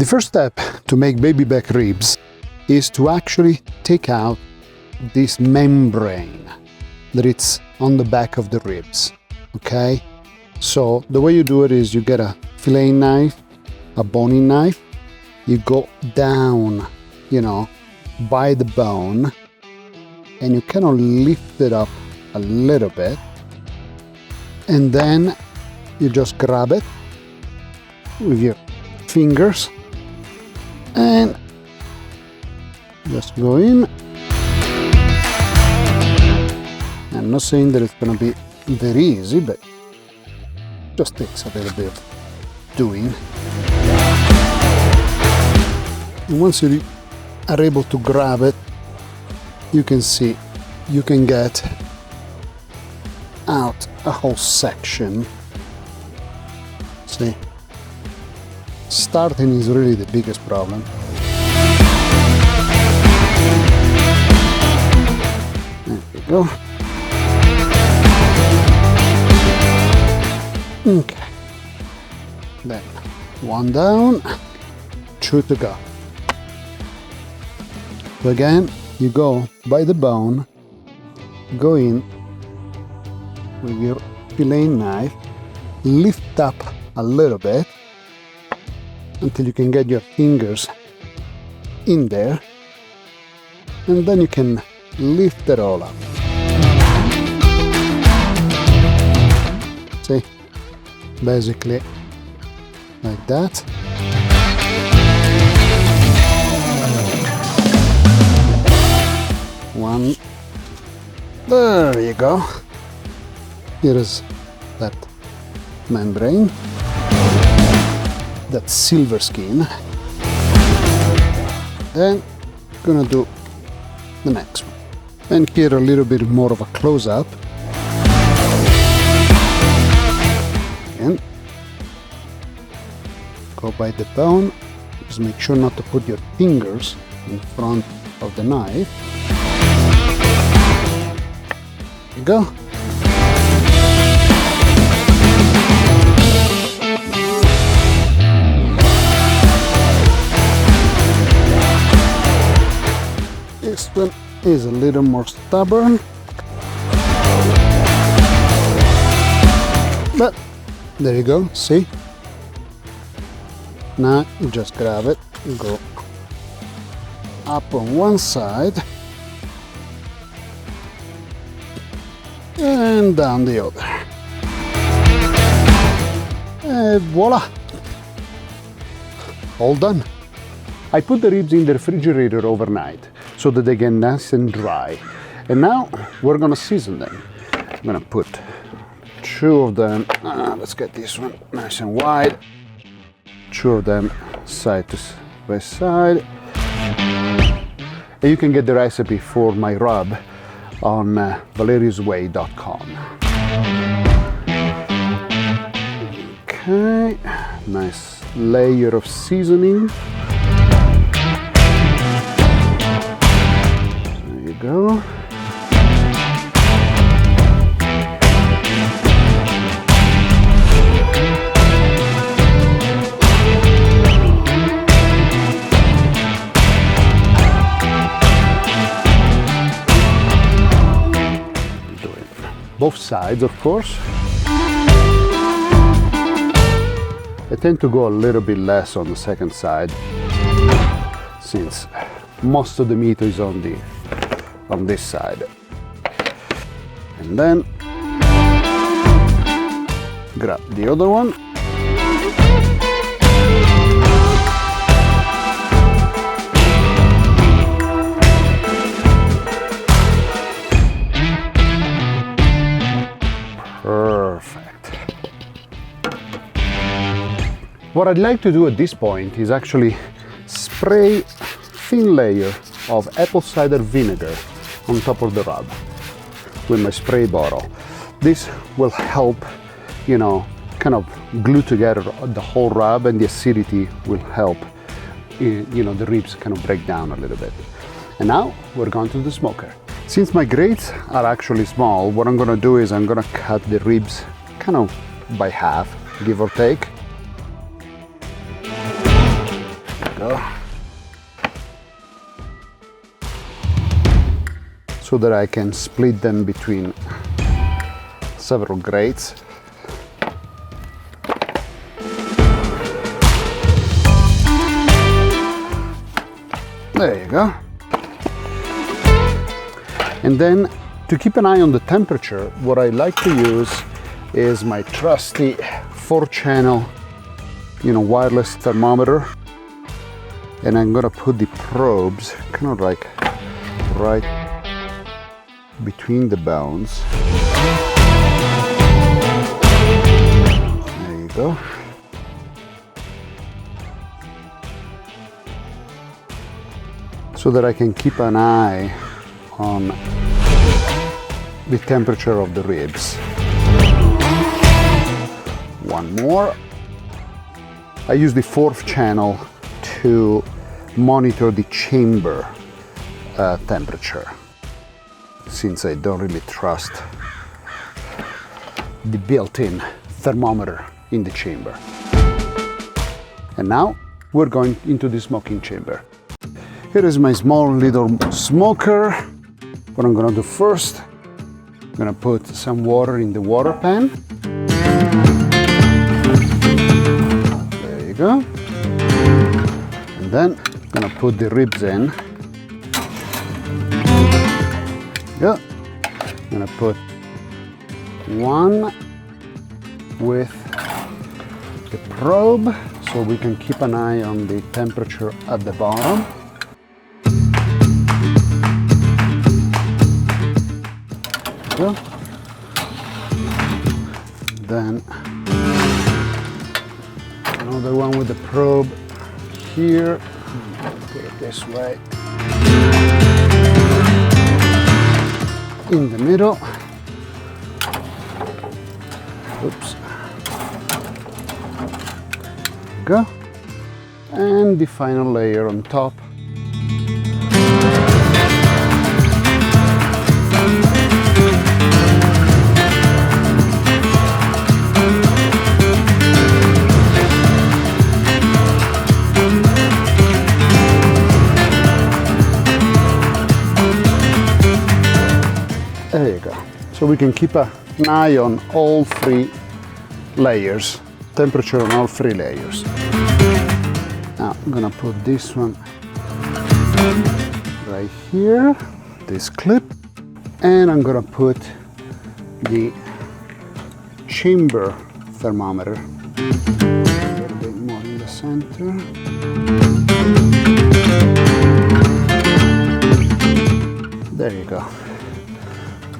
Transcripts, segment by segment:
The first step to make baby back ribs is to actually take out this membrane that it's on the back of the ribs, okay? So the way you do it is you get a fillet knife, a boning knife, you go down, by the bone, and you kind of lift it up a little bit, and then you just grab it with your fingers and just go in. I'm not saying that it's gonna be very easy, but just takes a little bit of doing. And once you are able to grab it, you can see you can get out a whole section. See? Starting is really the biggest problem. There we go. Okay. Then one down, two to go. So again, you go by the bone, go in with your fillet knife, lift up a little bit until you can get your fingers in there, and then you can lift it all up. See? Basically like that. One. There you go. Here is that membrane, that silver skin. Then gonna do the next one. And here a little bit more of a close-up. And go by the bone. Just make sure not to put your fingers in front of the knife. There you go. This one is a little more stubborn, but there you go, see? Now you just grab it, go up on one side and down the other. And voila! All done. I put the ribs in the refrigerator overnight so that they get nice and dry. And now we're gonna season them. I'm gonna put two of them, let's get this one nice and wide. Two of them side to side. And you can get the recipe for my rub on valeriusway.com. Okay, nice layer of seasoning. There you go. Both sides, of course. I tend to go a little bit less on the second side since most of the meat is on this side. And then grab the other one. Perfect. What I'd like to do at this point is actually spray a thin layer of apple cider vinegar on top of the rub with my spray bottle. This will help, kind of glue together the whole rub, and the acidity will help, the ribs kind of break down a little bit. And now we're going to the smoker. Since my grates are actually small, what I'm gonna do is I'm gonna cut the ribs kind of by half, give or take. so that I can split them between several grates. There you go. And then to keep an eye on the temperature, what I like to use is my trusty 4-channel, wireless thermometer. And I'm gonna put the probes kind of like right between the bones. There you go. So that I can keep an eye on the temperature of the ribs. One more. I use the 4th channel to monitor the chamber temperature, since I don't really trust the built-in thermometer in the chamber. And now we're going into the smoking chamber. Here is my small little smoker. What I'm gonna do first, I'm gonna put some water in the water pan. There you go. And then I'm gonna put the ribs in. Yeah. I'm gonna put one with the probe so we can keep an eye on the temperature at the bottom. Go. Then another one with the probe here. Put it this way. In the middle. Oops. Go. And the final layer on top. There you go. So we can keep an eye on all 3 layers, temperature on all 3 layers. Now I'm gonna put this one right here, this clip, and I'm gonna put the chamber thermometer a little bit more in the center. There you go.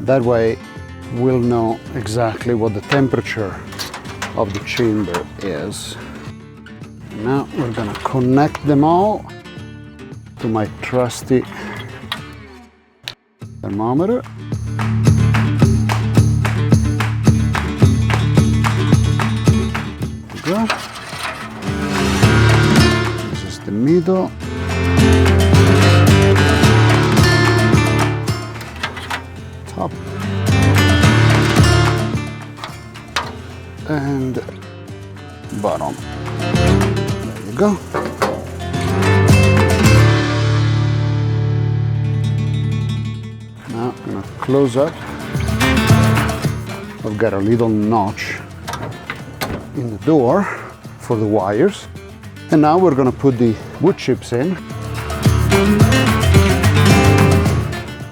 That way we'll know exactly what the temperature of the chamber is. Now we're gonna connect them all to my trusty thermometer. There we go. This is the middle. Top. And bottom. There you go. Now I'm gonna close up. I've got a little notch in the door for the wires. And now we're gonna put the wood chips in.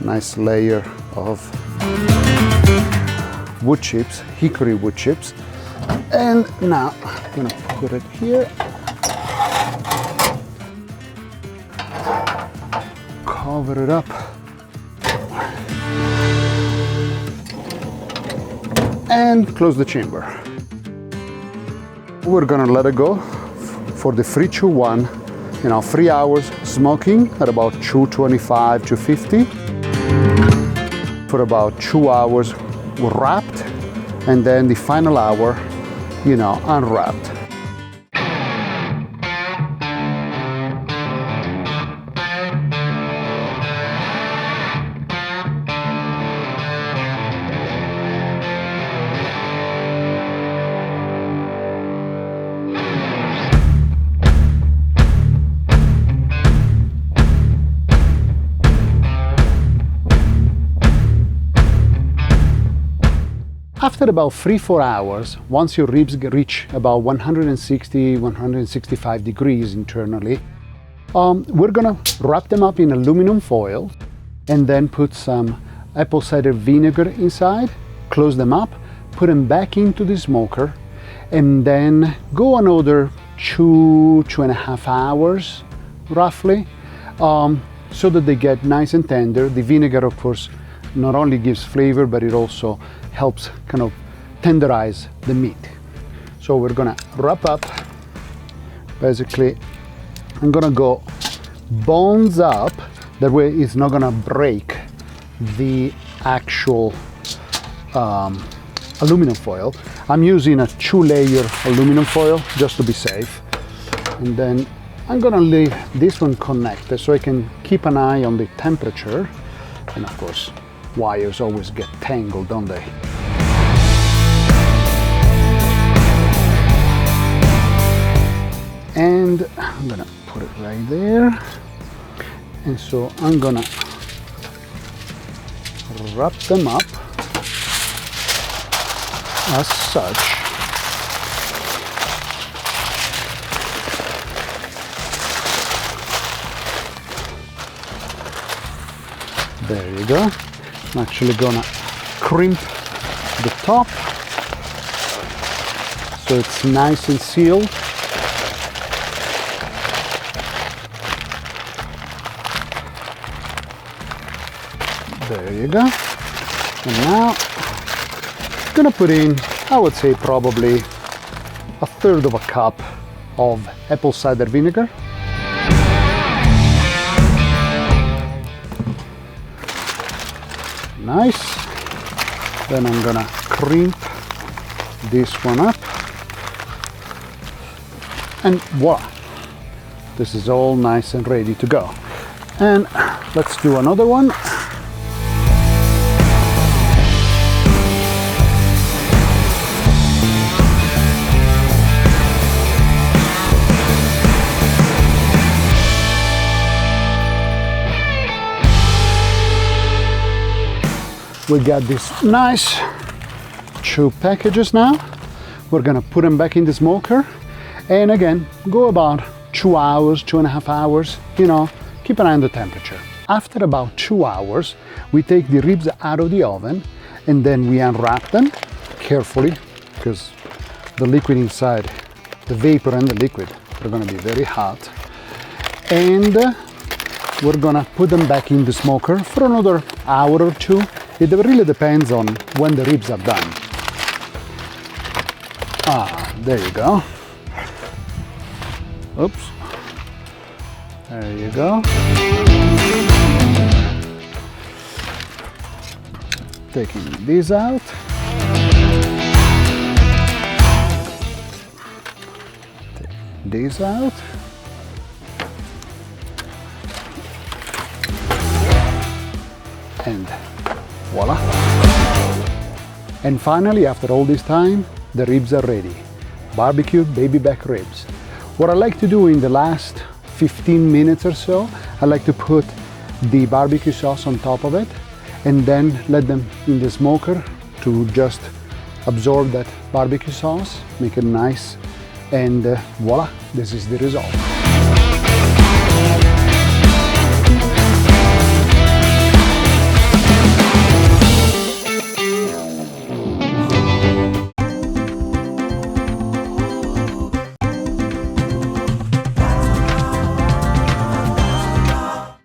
Nice layer of wood chips, hickory wood chips. And now I'm gonna put it here. Cover it up. And close the chamber. We're gonna let it go for the 3-2-1, 3 hours smoking at about 225, 250. For about 2 hours wrapped, and then the final hour, unwrapped. After about 3-4 hours, once your ribs reach about 160-165 degrees internally, we're gonna wrap them up in aluminum foil and then put some apple cider vinegar inside, close them up, put them back into the smoker, and then go another 2.5 hours roughly, so that they get nice and tender. The vinegar, of course, not only gives flavor, but it also helps kind of tenderize the meat. So we're gonna wrap up. Basically, I'm gonna go bones up, that way it's not gonna break the actual aluminum foil. I'm using a 2-layer aluminum foil just to be safe. And then I'm gonna leave this one connected so I can keep an eye on the temperature. And of course, wires always get tangled, don't they? And I'm gonna put it right there. And so I'm gonna wrap them up as such. There you go. I'm actually gonna crimp the top so it's nice and sealed. There you go. And now I'm gonna put in, I would say, probably 1/3 of a cup of apple cider vinegar. Nice. Then I'm gonna crimp this one up. And voila. This is all nice and ready to go. And let's do another one. We got these nice 2 packages now. We're gonna put them back in the smoker, and again, go about 2 hours, 2.5 hours, you know, keep an eye on the temperature. After about 2 hours, we take the ribs out of the oven, and then we unwrap them carefully, because the liquid inside, the vapor and the liquid, are gonna be very hot. And we're gonna put them back in the smoker for another hour or 2. It really depends on when the ribs are done. There you go. Oops. There you go. Taking these out. Take these out. And voila. And finally, after all this time, the ribs are ready. Barbecue baby back ribs. What I like to do in the last 15 minutes or so, I like to put the barbecue sauce on top of it and then let them in the smoker to just absorb that barbecue sauce, make it nice, and voila, this is the result.